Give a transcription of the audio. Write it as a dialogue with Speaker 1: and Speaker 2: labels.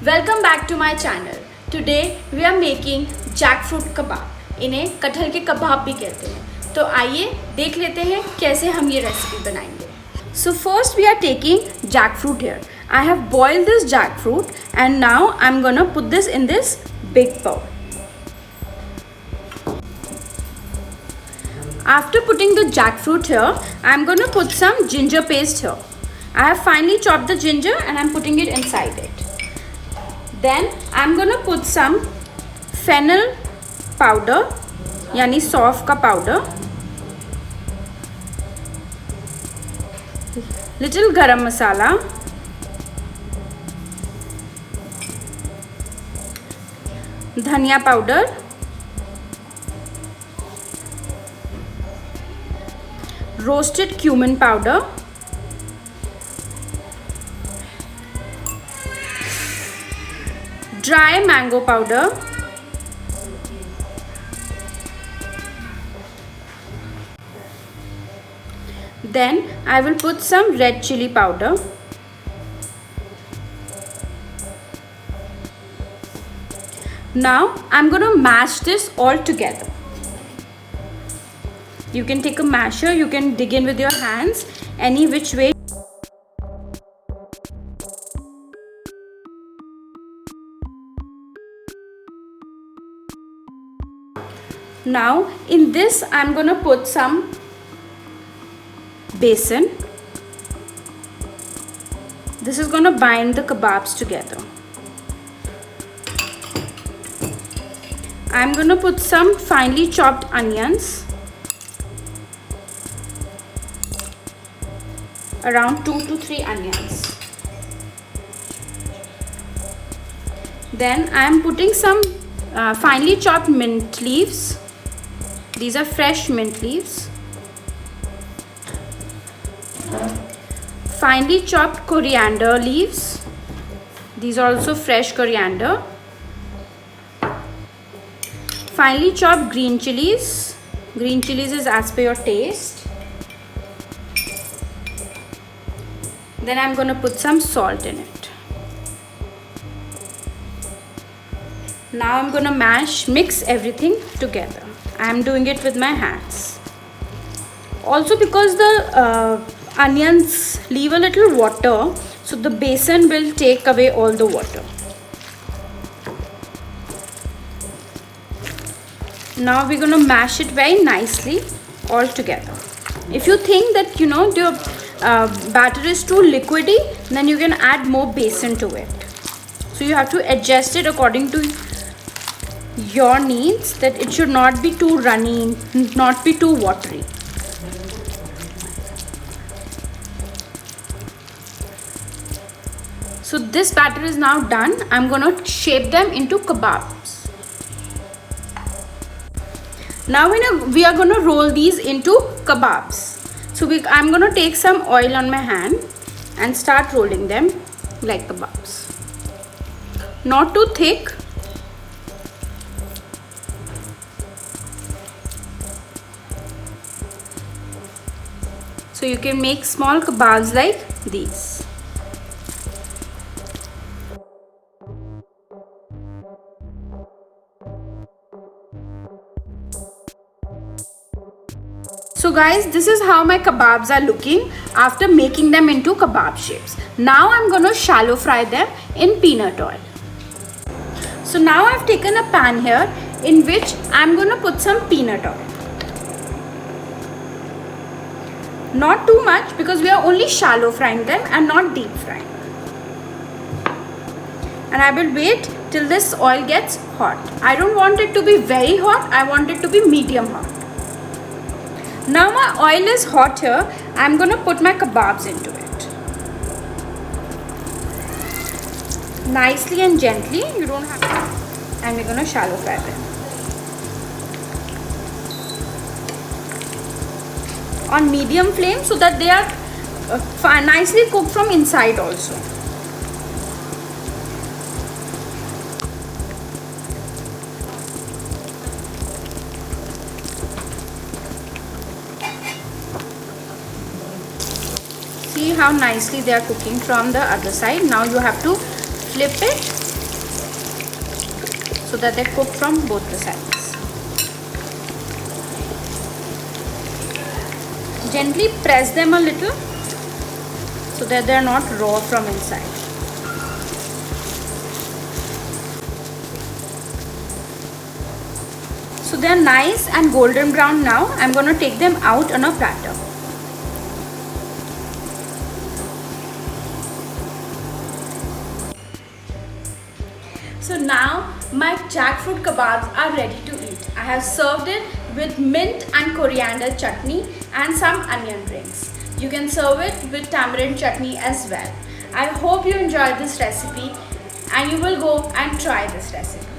Speaker 1: Welcome back to my channel. Today we are making jackfruit kebab. इन्हें कटहल के कबाब भी कहते हैं। तो आइए देख लेते हैं कैसे हम ये रेसिपी बनाएंगे। So first we are taking jackfruit here. I have boiled this jackfruit and now I am gonna put this in this big bowl. After putting the jackfruit here, I am going to put some ginger paste here. I have finely chopped the ginger and I am putting it inside it. Then I am going to put some fennel powder, yani सौंफ का powder, little garam masala, धनिया powder, roasted cumin powder, dry mango powder, then I will put some red chili powder, now I'm going to mash this all together. You can take a masher, you can dig in with your hands, any which way. Now in this I'm going to put some besan. This is going to bind the kebabs together. I'm going to put some finely chopped onions, around 2 to 3 onions. Then I am putting some finely chopped mint leaves. These are fresh mint leaves. Finely chopped coriander leaves. These are also fresh coriander. Finely chopped green chilies. Green chilies is as per your taste. Then I'm going to put some salt in it. Now I'm going to mix everything together. I'm doing it with my hands. Also because the onions leave a little water, so the besan will take away all the water. Now we're going to mash it very nicely all together. If you think that the batter is too liquidy, then you can add more besan to it. So you have to adjust it according to your needs, that it should not be too runny, not be too watery. So this batter is now done. I'm going to shape them into kebabs. Now we are going to roll these into kebabs. So I'm going to take some oil on my hand and start rolling them like kebabs. Not too thick. So you can make small kebabs like these. So guys, this is how my kebabs are looking after making them into kebab shapes. Now I'm going to shallow fry them in peanut oil. So now I've taken a pan here in which I'm going to put some peanut oil. Not too much because we are only shallow frying them and not deep frying. And I will wait till this oil gets hot. I don't want it to be very hot, I want it to be medium hot. Now my oil is hot here. I'm going to put my kebabs into it. Nicely and gently. You don't have to. And we're going to shallow fry them. On medium flame so that they are nicely cooked from inside also. See how nicely they are cooking from the other side. Now you have to flip it so that they cook from both the sides. Gently press them a little so that they are not raw from inside. So they are nice and golden brown now. I'm going to take them out on a platter. So now my jackfruit kebabs are ready to eat. I have served it with mint and coriander chutney and some onion rings. You can serve it with tamarind chutney as well. I hope you enjoyed this recipe and you will go and try this recipe.